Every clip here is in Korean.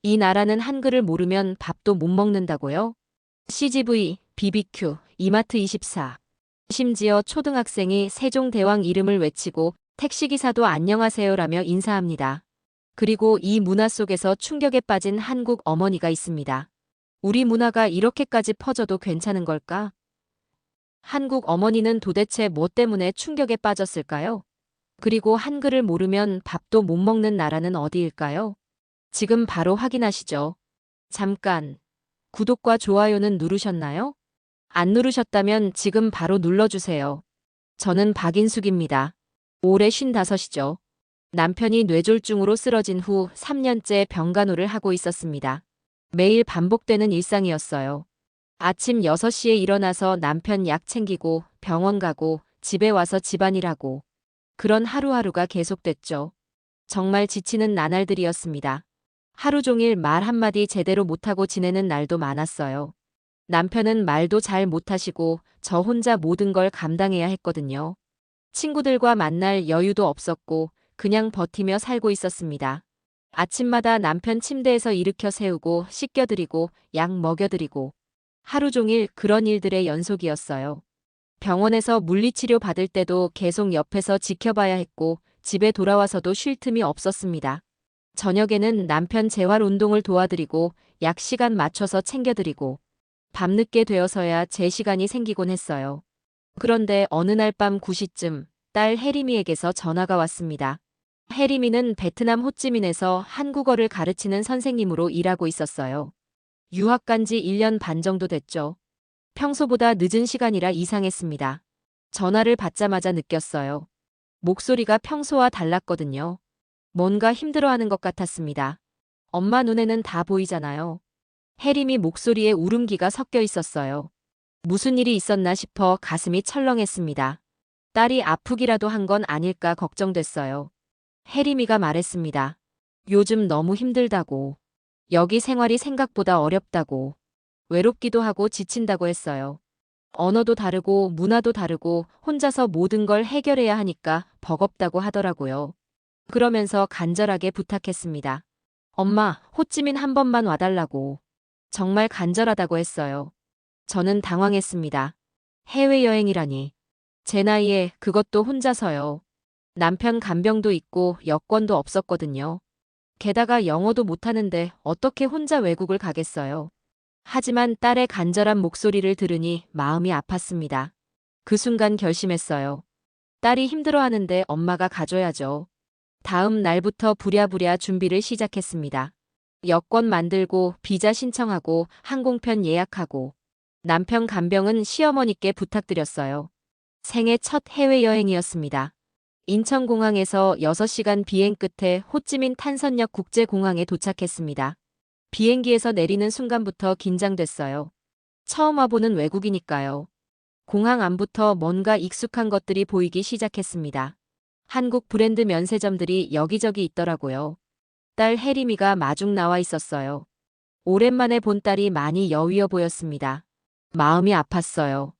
이 나라는 한글을 모르면 밥도 못 먹는다고요? CGV, BBQ, 이마트24. 심지어 초등학생이 세종대왕 이름을 외치고 택시기사도 안녕하세요라며 인사합니다. 그리고 이 문화 속에서 충격에 빠진 한국 어머니가 있습니다. 우리 문화가 이렇게까지 퍼져도 괜찮은 걸까? 한국 어머니는 도대체 뭐 때문에 충격에 빠졌을까요? 그리고 한글을 모르면 밥도 못 먹는 나라는 어디일까요? 지금 바로 확인하시죠. 잠깐. 구독과 좋아요는 누르셨나요? 안 누르셨다면 지금 바로 눌러주세요. 저는 박인숙입니다. 올해 55이죠. 남편이 뇌졸중으로 쓰러진 후 3년째 병간호를 하고 있었습니다. 매일 반복되는 일상이었어요. 아침 6시에 일어나서 남편 약 챙기고 병원 가고 집에 와서 집안일하고 그런 하루하루가 계속됐죠. 정말 지치는 나날들이었습니다. 하루 종일 말 한마디 제대로 못하고 지내는 날도 많았어요. 남편은 말도 잘 못하시고 저 혼자 모든 걸 감당해야 했거든요. 친구들과 만날 여유도 없었고 그냥 버티며 살고 있었습니다. 아침마다 남편 침대에서 일으켜 세우고 씻겨드리고 약 먹여드리고 하루 종일 그런 일들의 연속이었어요. 병원에서 물리치료 받을 때도 계속 옆에서 지켜봐야 했고 집에 돌아와서도 쉴 틈이 없었습니다. 저녁에는 남편 재활 운동을 도와드리고 약 시간 맞춰서 챙겨드리고 밤늦게 되어서야 제 시간이 생기곤 했어요. 그런데 어느 날 밤 9시쯤 딸 혜림이에게서 전화가 왔습니다. 혜림이는 베트남 호찌민에서 한국어를 가르치는 선생님으로 일하고 있었어요. 유학 간 지 1년 반 정도 됐죠. 평소보다 늦은 시간이라 이상했습니다. 전화를 받자마자 느꼈어요. 목소리가 평소와 달랐거든요. 뭔가 힘들어하는 것 같았습니다. 엄마 눈에는 다 보이잖아요. 혜림이 목소리에 울음기가 섞여 있었어요. 무슨 일이 있었나 싶어 가슴이 철렁했습니다. 딸이 아프기라도 한 건 아닐까 걱정됐어요. 혜림이가 말했습니다. 요즘 너무 힘들다고. 여기 생활이 생각보다 어렵다고. 외롭기도 하고 지친다고 했어요. 언어도 다르고 문화도 다르고 혼자서 모든 걸 해결해야 하니까 버겁다고 하더라고요. 그러면서 간절하게 부탁했습니다. 엄마, 호찌민 한 번만 와달라고. 정말 간절하다고 했어요. 저는 당황했습니다. 해외여행이라니. 제 나이에 그것도 혼자서요. 남편 간병도 있고 여권도 없었거든요. 게다가 영어도 못하는데 어떻게 혼자 외국을 가겠어요. 하지만 딸의 간절한 목소리를 들으니 마음이 아팠습니다. 그 순간 결심했어요. 딸이 힘들어하는데 엄마가 가줘야죠. 다음 날부터 부랴부랴 준비를 시작했습니다. 여권 만들고 비자 신청하고 항공편 예약하고 남편 간병은 시어머니께 부탁드렸어요. 생애 첫 해외여행이었습니다. 인천공항에서 6시간 비행 끝에 호찌민 탄선역 국제공항에 도착했습니다. 비행기에서 내리는 순간부터 긴장됐어요. 처음 와보는 외국이니까요. 공항 안부터 뭔가 익숙한 것들이 보이기 시작했습니다. 한국 브랜드 면세점들이 여기저기 있더라고요. 딸 혜림이가 마중 나와 있었어요. 오랜만에 본 딸이 많이 여위어 보였습니다. 마음이 아팠어요.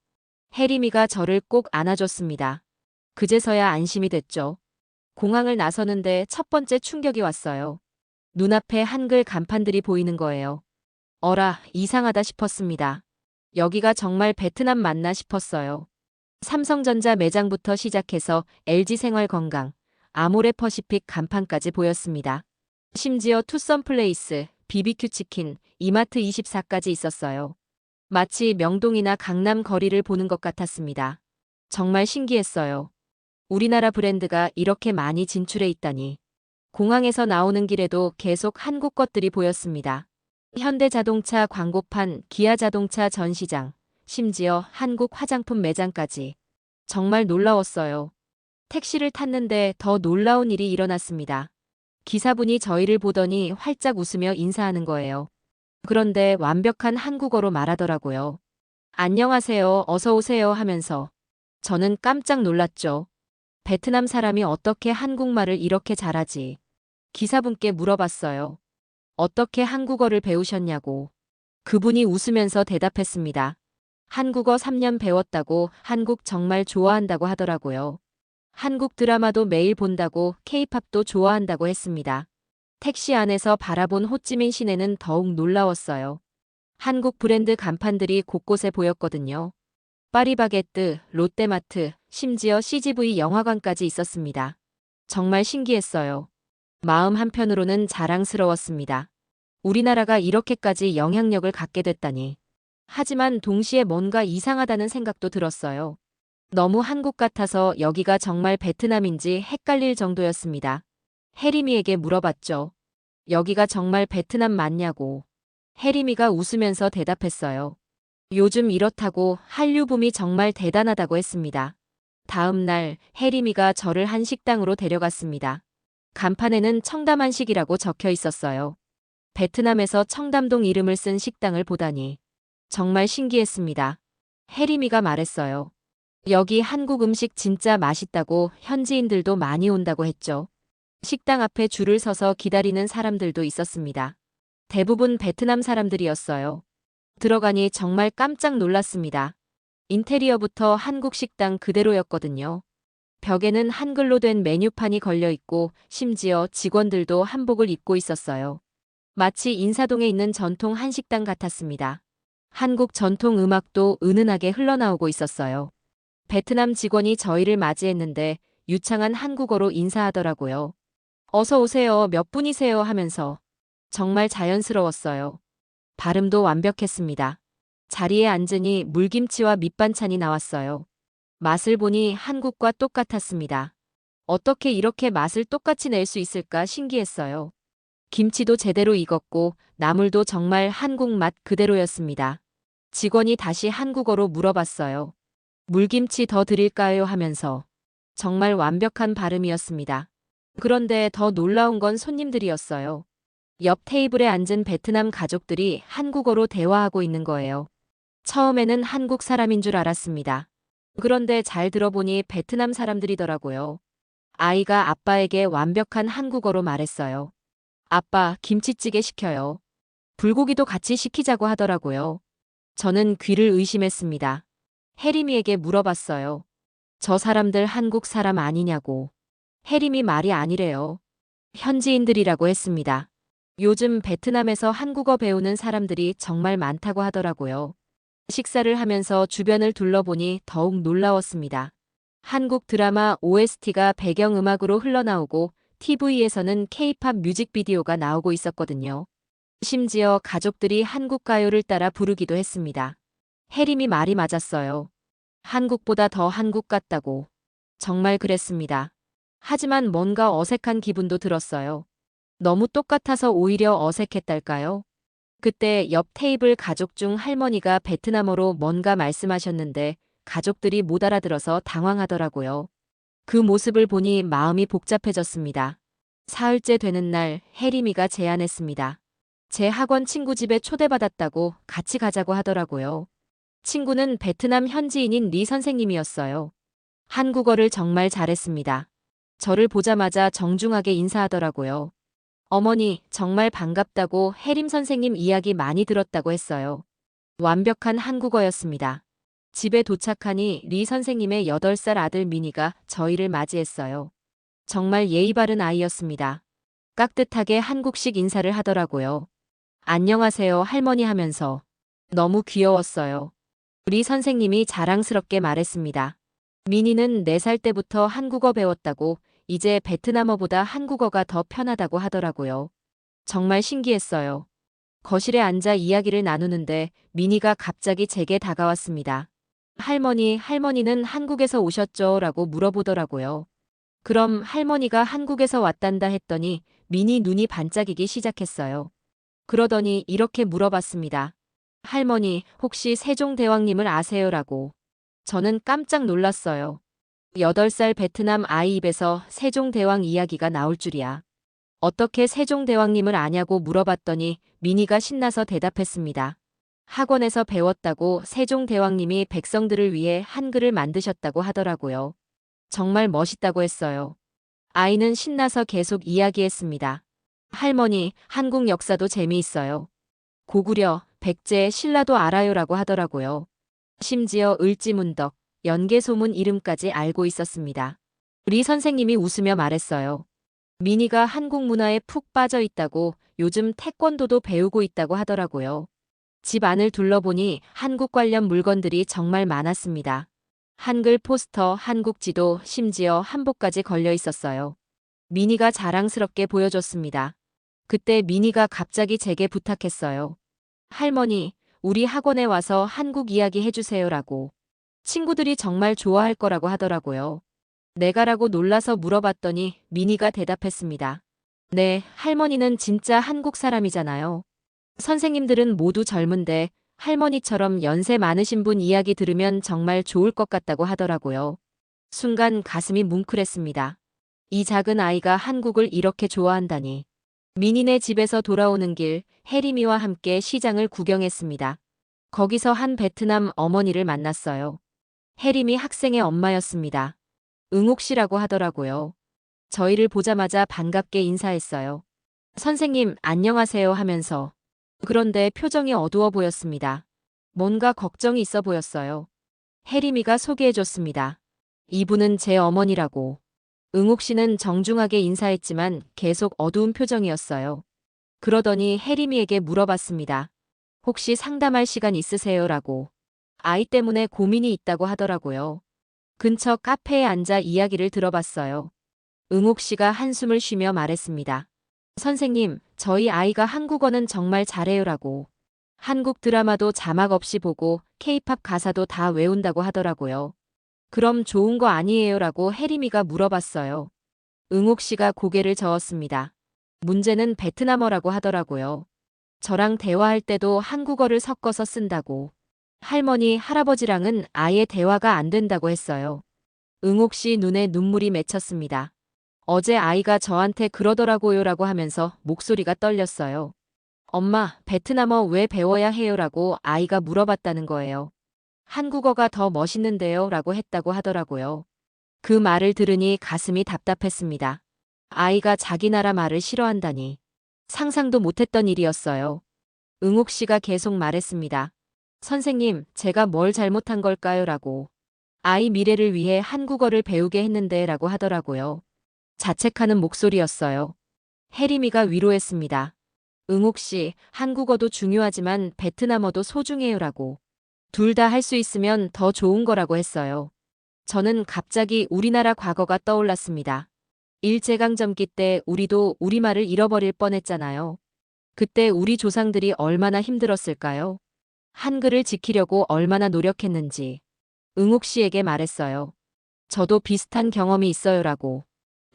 혜림이가 저를 꼭 안아줬습니다. 그제서야 안심이 됐죠. 공항을 나서는데 첫 번째 충격이 왔어요. 눈앞에 한글 간판들이 보이는 거예요. 어라, 이상하다 싶었습니다. 여기가 정말 베트남 맞나 싶었어요. 삼성전자 매장부터 시작해서 LG생활건강, 아모레퍼시픽 간판까지 보였습니다. 심지어 투썸플레이스, BBQ치킨, 이마트24까지 있었어요. 마치 명동이나 강남 거리를 보는 것 같았습니다. 정말 신기했어요. 우리나라 브랜드가 이렇게 많이 진출해 있다니. 공항에서 나오는 길에도 계속 한국 것들이 보였습니다. 현대자동차 광고판, 기아자동차 전시장, 심지어 한국 화장품 매장까지. 정말 놀라웠어요. 택시를 탔는데 더 놀라운 일이 일어났습니다. 기사분이 저희를 보더니 활짝 웃으며 인사하는 거예요. 그런데 완벽한 한국어로 말하더라고요. 안녕하세요, 어서 오세요 하면서. 저는 깜짝 놀랐죠. 베트남 사람이 어떻게 한국말을 이렇게 잘하지? 기사분께 물어봤어요. 어떻게 한국어를 배우셨냐고. 그분이 웃으면서 대답했습니다. 한국어 3년 배웠다고 한국 정말 좋아한다고 하더라고요. 한국 드라마도 매일 본다고 케이팝도 좋아한다고 했습니다. 택시 안에서 바라본 호찌민 시내는 더욱 놀라웠어요. 한국 브랜드 간판들이 곳곳에 보였거든요. 파리바게뜨, 롯데마트, 심지어 CGV 영화관까지 있었습니다. 정말 신기했어요. 마음 한편으로는 자랑스러웠습니다. 우리나라가 이렇게까지 영향력을 갖게 됐다니. 하지만 동시에 뭔가 이상하다는 생각도 들었어요. 너무 한국 같아서 여기가 정말 베트남인지 헷갈릴 정도였습니다. 혜림이에게 물어봤죠. 여기가 정말 베트남 맞냐고. 혜림이가 웃으면서 대답했어요. 요즘 이렇다고 한류붐이 정말 대단하다고 했습니다. 다음 날 혜림이가 저를 한 식당으로 데려갔습니다. 간판에는 청담한식이라고 적혀 있었어요. 베트남에서 청담동 이름을 쓴 식당을 보다니 정말 신기했습니다. 혜림이가 말했어요. 여기 한국 음식 진짜 맛있다고 현지인들도 많이 온다고 했죠. 식당 앞에 줄을 서서 기다리는 사람들도 있었습니다. 대부분 베트남 사람들이었어요. 들어가니 정말 깜짝 놀랐습니다. 인테리어부터 한국 식당 그대로였거든요. 벽에는 한글로 된 메뉴판이 걸려 있고 심지어 직원들도 한복을 입고 있었어요. 마치 인사동에 있는 전통 한식당 같았습니다. 한국 전통 음악도 은은하게 흘러나오고 있었어요. 베트남 직원이 저희를 맞이했는데 유창한 한국어로 인사하더라고요. 어서 오세요. 몇 분이세요? 하면서 정말 자연스러웠어요. 발음도 완벽했습니다. 자리에 앉으니 물김치와 밑반찬이 나왔어요. 맛을 보니 한국과 똑같았습니다. 어떻게 이렇게 맛을 똑같이 낼 수 있을까 신기했어요. 김치도 제대로 익었고 나물도 정말 한국 맛 그대로였습니다. 직원이 다시 한국어로 물어봤어요. 물김치 더 드릴까요? 하면서 정말 완벽한 발음이었습니다. 그런데 더 놀라운 건 손님들이었어요. 옆 테이블에 앉은 베트남 가족들이 한국어로 대화하고 있는 거예요. 처음에는 한국 사람인 줄 알았습니다. 그런데 잘 들어보니 베트남 사람들이더라고요. 아이가 아빠에게 완벽한 한국어로 말했어요. 아빠, 김치찌개 시켜요. 불고기도 같이 시키자고 하더라고요. 저는 귀를 의심했습니다. 혜림이에게 물어봤어요. 저 사람들 한국 사람 아니냐고. 혜림이 말이 아니래요. 현지인들이라고 했습니다. 요즘 베트남에서 한국어 배우는 사람들이 정말 많다고 하더라고요. 식사를 하면서 주변을 둘러보니 더욱 놀라웠습니다. 한국 드라마 OST가 배경음악으로 흘러나오고 TV에서는 K-팝 뮤직비디오가 나오고 있었거든요. 심지어 가족들이 한국 가요를 따라 부르기도 했습니다. 혜림이 말이 맞았어요. 한국보다 더 한국 같다고. 정말 그랬습니다. 하지만 뭔가 어색한 기분도 들었어요. 너무 똑같아서 오히려 어색했달까요? 그때 옆 테이블 가족 중 할머니가 베트남어로 뭔가 말씀하셨는데 가족들이 못 알아들어서 당황하더라고요. 그 모습을 보니 마음이 복잡해졌습니다. 사흘째 되는 날 혜림이가 제안했습니다. 제 학원 친구 집에 초대받았다고 같이 가자고 하더라고요. 친구는 베트남 현지인인 리 선생님이었어요. 한국어를 정말 잘했습니다. 저를 보자마자 정중하게 인사하더라고요. 어머니, 정말 반갑다고 혜림 선생님 이야기 많이 들었다고 했어요. 완벽한 한국어였습니다. 집에 도착하니 리 선생님의 8살 아들 미니가 저희를 맞이했어요. 정말 예의 바른 아이였습니다. 깍듯하게 한국식 인사를 하더라고요. 안녕하세요 할머니 하면서 너무 귀여웠어요. 리 선생님이 자랑스럽게 말했습니다. 미니는 4살 때부터 한국어 배웠다고 이제 베트남어보다 한국어가 더 편하다고 하더라고요. 정말 신기했어요. 거실에 앉아 이야기를 나누는데 미니가 갑자기 제게 다가왔습니다. 할머니는 한국에서 오셨죠? 라고 물어보더라고요. 그럼 할머니가 한국에서 왔단다 했더니 미니 눈이 반짝이기 시작했어요. 그러더니 이렇게 물어봤습니다. 할머니, 혹시 세종대왕님을 아세요? 라고. 저는 깜짝 놀랐어요. 8살 베트남 아이 입에서 세종대왕 이야기가 나올 줄이야. 어떻게 세종대왕님을 아냐고 물어봤더니 미니가 신나서 대답했습니다. 학원에서 배웠다고 세종대왕님이 백성들을 위해 한글을 만드셨다고 하더라고요. 정말 멋있다고 했어요. 아이는 신나서 계속 이야기했습니다. 할머니, 한국 역사도 재미있어요. 고구려, 백제, 신라도 알아요라고 하더라고요. 심지어 을지문덕, 연개소문 이름까지 알고 있었습니다. 리 선생님이 웃으며 말했어요. 미니가 한국 문화에 푹 빠져 있다고 요즘 태권도도 배우고 있다고 하더라고요. 집 안을 둘러보니 한국 관련 물건들이 정말 많았습니다. 한글 포스터, 한국 지도, 심지어 한복까지 걸려 있었어요. 미니가 자랑스럽게 보여줬습니다. 그때 미니가 갑자기 제게 부탁했어요. 할머니, 우리 학원에 와서 한국 이야기 해주세요라고. 친구들이 정말 좋아할 거라고 하더라고요. 내가라고 놀라서 물어봤더니 미니가 대답했습니다. 네, 할머니는 진짜 한국 사람이잖아요. 선생님들은 모두 젊은데 할머니처럼 연세 많으신 분 이야기 들으면 정말 좋을 것 같다고 하더라고요. 순간 가슴이 뭉클했습니다. 이 작은 아이가 한국을 이렇게 좋아한다니. 미니네 집에서 돌아오는 길, 혜림이와 함께 시장을 구경했습니다. 거기서 한 베트남 어머니를 만났어요. 혜림이 학생의 엄마였습니다. 응옥 씨라고 하더라고요. 저희를 보자마자 반갑게 인사했어요. 선생님, 안녕하세요 하면서. 그런데 표정이 어두워 보였습니다. 뭔가 걱정이 있어 보였어요. 혜림이가 소개해줬습니다. 이분은 제 어머니라고. 응옥 씨는 정중하게 인사했지만 계속 어두운 표정이었어요. 그러더니 혜림이에게 물어봤습니다. 혹시 상담할 시간 있으세요라고. 아이 때문에 고민이 있다고 하더라고요. 근처 카페에 앉아 이야기를 들어봤어요. 응옥 씨가 한숨을 쉬며 말했습니다. 선생님, 저희 아이가 한국어는 정말 잘해요라고. 한국 드라마도 자막 없이 보고 케이팝 가사도 다 외운다고 하더라고요. 그럼 좋은 거 아니에요라고 혜림이가 물어봤어요. 응옥 씨가 고개를 저었습니다. 문제는 베트남어라고 하더라고요. 저랑 대화할 때도 한국어를 섞어서 쓴다고. 할머니, 할아버지랑은 아예 대화가 안 된다고 했어요. 응옥 씨 눈에 눈물이 맺혔습니다. 어제 아이가 저한테 그러더라고요라고 하면서 목소리가 떨렸어요. 엄마, 베트남어 왜 배워야 해요라고 아이가 물어봤다는 거예요. 한국어가 더 멋있는데요 라고 했다고 하더라고요. 그 말을 들으니 가슴이 답답했습니다. 아이가 자기 나라 말을 싫어한다니. 상상도 못했던 일이었어요. 응옥 씨가 계속 말했습니다. 선생님, 제가 뭘 잘못한 걸까요? 라고. 아이 미래를 위해 한국어를 배우게 했는데 라고 하더라고요. 자책하는 목소리였어요. 혜림이가 위로했습니다. 응옥 씨, 한국어도 중요하지만 베트남어도 소중해요 라고. 둘 다 할 수 있으면 더 좋은 거라고 했어요. 저는 갑자기 우리나라 과거가 떠올랐습니다. 일제강점기 때 우리도 우리말을 잃어버릴 뻔했잖아요. 그때 우리 조상들이 얼마나 힘들었을까요? 한글을 지키려고 얼마나 노력했는지. 응옥 씨에게 말했어요. 저도 비슷한 경험이 있어요라고.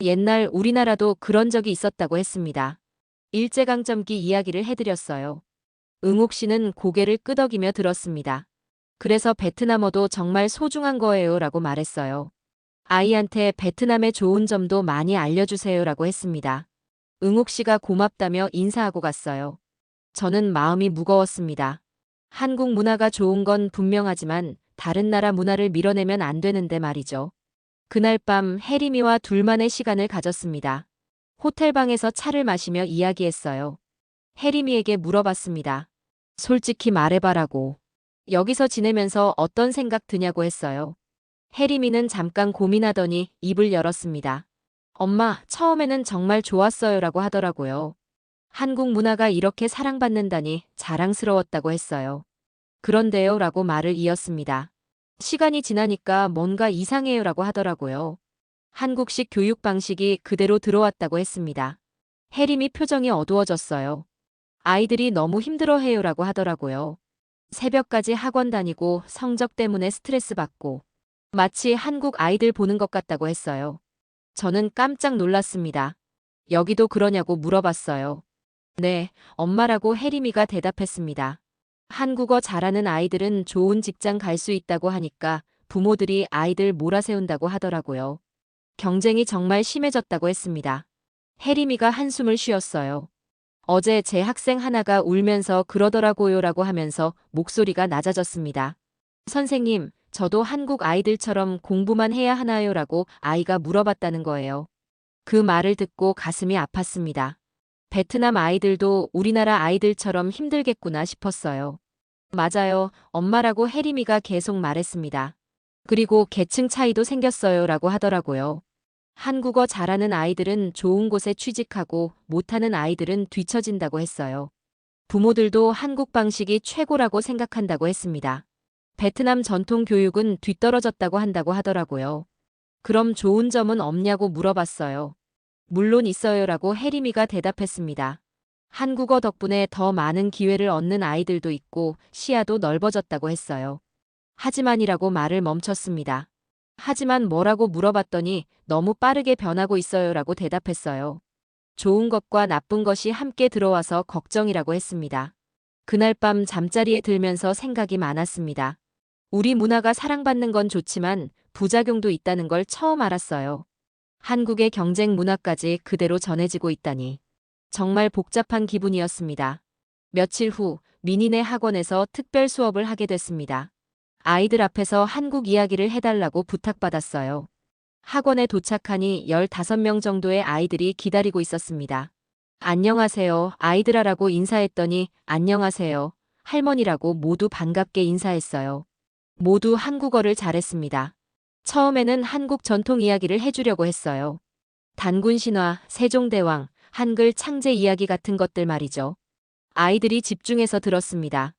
옛날 우리나라도 그런 적이 있었다고 했습니다. 일제강점기 이야기를 해드렸어요. 응옥 씨는 고개를 끄덕이며 들었습니다. 그래서 베트남어도 정말 소중한 거예요 라고 말했어요. 아이한테 베트남의 좋은 점도 많이 알려주세요라고 했습니다. 응옥 씨가 고맙다며 인사하고 갔어요. 저는 마음이 무거웠습니다. 한국 문화가 좋은 건 분명하지만 다른 나라 문화를 밀어내면 안 되는데 말이죠. 그날 밤 혜림이와 둘만의 시간을 가졌습니다. 호텔방에서 차를 마시며 이야기했어요. 혜림이에게 물어봤습니다. 솔직히 말해봐라고. 여기서 지내면서 어떤 생각 드냐고 했어요. 혜림이는 잠깐 고민하더니 입을 열었습니다. 엄마, 처음에는 정말 좋았어요라고 하더라고요. 한국 문화가 이렇게 사랑받는다니 자랑스러웠다고 했어요. 그런데요 라고 말을 이었습니다. 시간이 지나니까 뭔가 이상해요라고 하더라고요. 한국식 교육 방식이 그대로 들어왔다고 했습니다. 혜림이 표정이 어두워졌어요. 아이들이 너무 힘들어해요라고 하더라고요. 새벽까지 학원 다니고 성적 때문에 스트레스 받고 마치 한국 아이들 보는 것 같다고 했어요. 저는 깜짝 놀랐습니다. 여기도 그러냐고 물어봤어요. 네, 엄마라고 혜림이가 대답했습니다. 한국어 잘하는 아이들은 좋은 직장 갈 수 있다고 하니까 부모들이 아이들 몰아세운다고 하더라고요. 경쟁이 정말 심해졌다고 했습니다. 혜림이가 한숨을 쉬었어요. 어제 제 학생 하나가 울면서 그러더라고요라고 하면서 목소리가 낮아졌습니다. 선생님, 저도 한국 아이들처럼 공부만 해야 하나요라고 아이가 물어봤다는 거예요. 그 말을 듣고 가슴이 아팠습니다. 베트남 아이들도 우리나라 아이들처럼 힘들겠구나 싶었어요. 맞아요, 엄마라고 혜림이가 계속 말했습니다. 그리고 계층 차이도 생겼어요라고 하더라고요. 한국어 잘하는 아이들은 좋은 곳에 취직하고 못하는 아이들은 뒤처진다고 했어요. 부모들도 한국 방식이 최고라고 생각한다고 했습니다. 베트남 전통 교육은 뒤떨어졌다고 한다고 하더라고요. 그럼 좋은 점은 없냐고 물어봤어요. 물론 있어요라고 혜림이가 대답했습니다. 한국어 덕분에 더 많은 기회를 얻는 아이들도 있고 시야도 넓어졌다고 했어요. 하지만이라고 말을 멈췄습니다. 하지만 뭐라고 물어봤더니 너무 빠르게 변하고 있어요라고 대답했어요. 좋은 것과 나쁜 것이 함께 들어와서 걱정이라고 했습니다. 그날 밤 잠자리에 들면서 생각이 많았습니다. 우리 문화가 사랑받는 건 좋지만 부작용도 있다는 걸 처음 알았어요. 한국의 경쟁 문화까지 그대로 전해지고 있다니. 정말 복잡한 기분이었습니다. 며칠 후 민희네 학원에서 특별 수업을 하게 됐습니다. 아이들 앞에서 한국 이야기를 해달라고 부탁받았어요. 학원에 도착하니 15명 정도의 아이들이 기다리고 있었습니다. 안녕하세요, 아이들아라고 인사했더니 안녕하세요, 할머니라고 모두 반갑게 인사했어요. 모두 한국어를 잘했습니다. 처음에는 한국 전통 이야기를 해주려고 했어요. 단군 신화, 세종대왕, 한글 창제 이야기 같은 것들 말이죠. 아이들이 집중해서 들었습니다.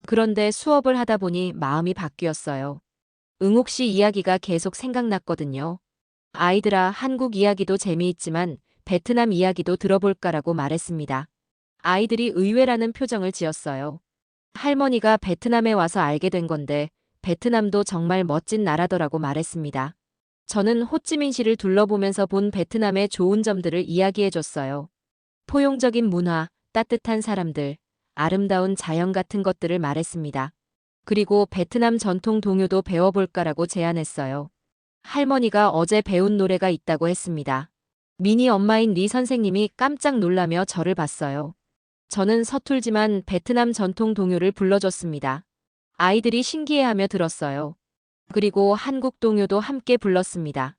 그런데 수업을 하다 보니 마음이 바뀌었어요. 응옥 씨 이야기가 계속 생각났거든요. 아이들아, 한국 이야기도 재미있지만 베트남 이야기도 들어볼까라고 말했습니다. 아이들이 의외라는 표정을 지었어요. 할머니가 베트남에 와서 알게 된 건데 베트남도 정말 멋진 나라더라고 말했습니다. 저는 호찌민시를 둘러보면서 본 베트남의 좋은 점들을 이야기해줬어요. 포용적인 문화, 따뜻한 사람들, 아름다운 자연 같은 것들을 말했습니다. 그리고 베트남 전통 동요도 배워볼까라고 제안했어요. 할머니가 어제 배운 노래가 있다고 했습니다. 미니 엄마인 리 선생님이 깜짝 놀라며 저를 봤어요. 저는 서툴지만 베트남 전통 동요를 불러줬습니다. 아이들이 신기해하며 들었어요. 그리고 한국 동요도 함께 불렀습니다.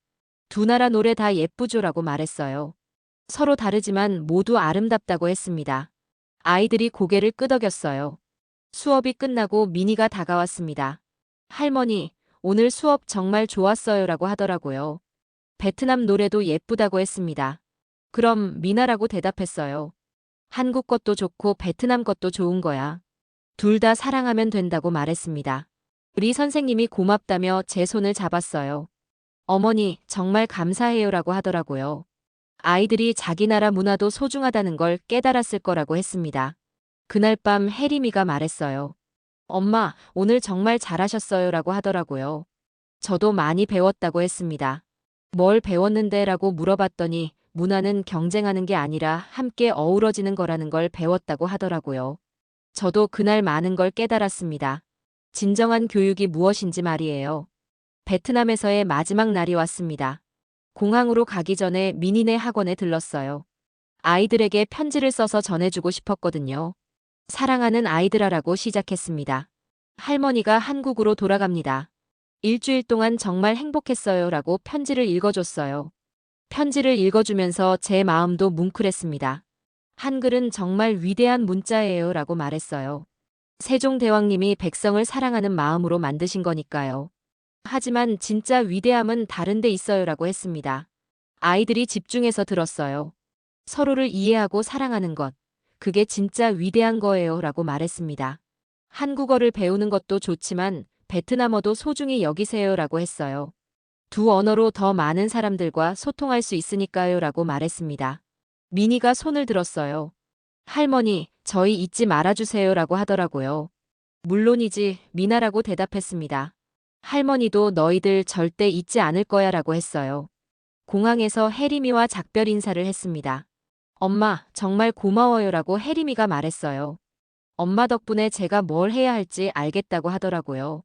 두 나라 노래 다 예쁘죠라고 말했어요. 서로 다르지만 모두 아름답다고 했습니다. 아이들이 고개를 끄덕였어요. 수업이 끝나고 미니가 다가왔습니다. 할머니, 오늘 수업 정말 좋았어요라고 하더라고요. 베트남 노래도 예쁘다고 했습니다. 그럼 미나라고 대답했어요. 한국 것도 좋고 베트남 것도 좋은 거야. 둘 다 사랑하면 된다고 말했습니다. 리 선생님이 고맙다며 제 손을 잡았어요. 어머니, 정말 감사해요라고 하더라고요. 아이들이 자기 나라 문화도 소중하다는 걸 깨달았을 거라고 했습니다. 그날 밤 혜림이가 말했어요. 엄마, 오늘 정말 잘하셨어요라고 하더라고요. 저도 많이 배웠다고 했습니다. 뭘 배웠는데 라고 물어봤더니 문화는 경쟁하는 게 아니라 함께 어우러지는 거라는 걸 배웠다고 하더라고요. 저도 그날 많은 걸 깨달았습니다. 진정한 교육이 무엇인지 말이에요. 베트남에서의 마지막 날이 왔습니다. 공항으로 가기 전에 미니네 학원에 들렀어요. 아이들에게 편지를 써서 전해주고 싶었거든요. 사랑하는 아이들아라고 시작했습니다. 할머니가 한국으로 돌아갑니다. 일주일 동안 정말 행복했어요 라고 편지를 읽어줬어요. 편지를 읽어주면서 제 마음도 뭉클했습니다. 한글은 정말 위대한 문자예요 라고 말했어요. 세종대왕님이 백성을 사랑하는 마음으로 만드신 거니까요. 하지만 진짜 위대함은 다른 데 있어요 라고 했습니다. 아이들이 집중해서 들었어요. 서로를 이해하고 사랑하는 것, 그게 진짜 위대한 거예요 라고 말했습니다. 한국어를 배우는 것도 좋지만 베트남어도 소중히 여기세요 라고 했어요. 두 언어로 더 많은 사람들과 소통할 수 있으니까요 라고 말했습니다. 미니가 손을 들었어요. 할머니, 저희 잊지 말아주세요 라고 하더라고요. 물론이지, 미나라고 대답했습니다. 할머니도 너희들 절대 잊지 않을 거야 라고 했어요. 공항에서 혜림이와 작별 인사를 했습니다. 엄마, 정말 고마워요 라고 혜림이가 말했어요. 엄마 덕분에 제가 뭘 해야 할지 알겠다고 하더라고요.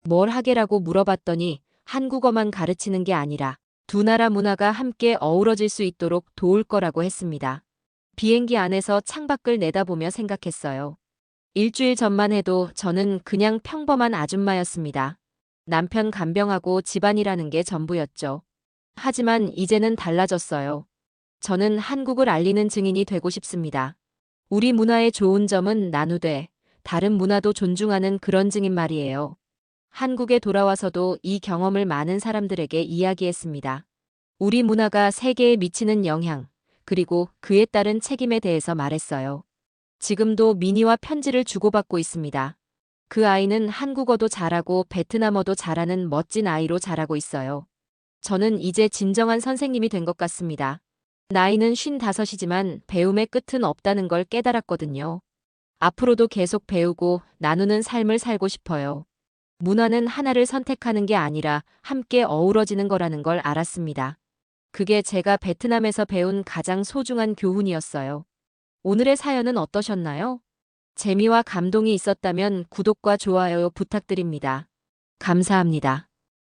뭘 하게라고 물어봤더니 한국어만 가르치는 게 아니라 두 나라 문화가 함께 어우러질 수 있도록 도울 거라고 했습니다. 비행기 안에서 창밖을 내다보며 생각했어요. 일주일 전만 해도 저는 그냥 평범한 아줌마였습니다. 남편 간병하고 집안이라는 게 전부였죠. 하지만 이제는 달라졌어요. 저는 한국을 알리는 증인이 되고 싶습니다. 우리 문화의 좋은 점은 나누되 다른 문화도 존중하는 그런 증인 말이에요. 한국에 돌아와서도 이 경험을 많은 사람들에게 이야기했습니다. 우리 문화가 세계에 미치는 영향, 그리고 그에 따른 책임에 대해서 말했어요. 지금도 미니와 편지를 주고받고 있습니다. 그 아이는 한국어도 잘하고 베트남어도 잘하는 멋진 아이로 자라고 있어요. 저는 이제 진정한 선생님이 된 것 같습니다. 나이는 55이지만 배움의 끝은 없다는 걸 깨달았거든요. 앞으로도 계속 배우고 나누는 삶을 살고 싶어요. 문화는 하나를 선택하는 게 아니라 함께 어우러지는 거라는 걸 알았습니다. 그게 제가 베트남에서 배운 가장 소중한 교훈이었어요. 오늘의 사연은 어떠셨나요? 재미와 감동이 있었다면 구독과 좋아요 부탁드립니다. 감사합니다.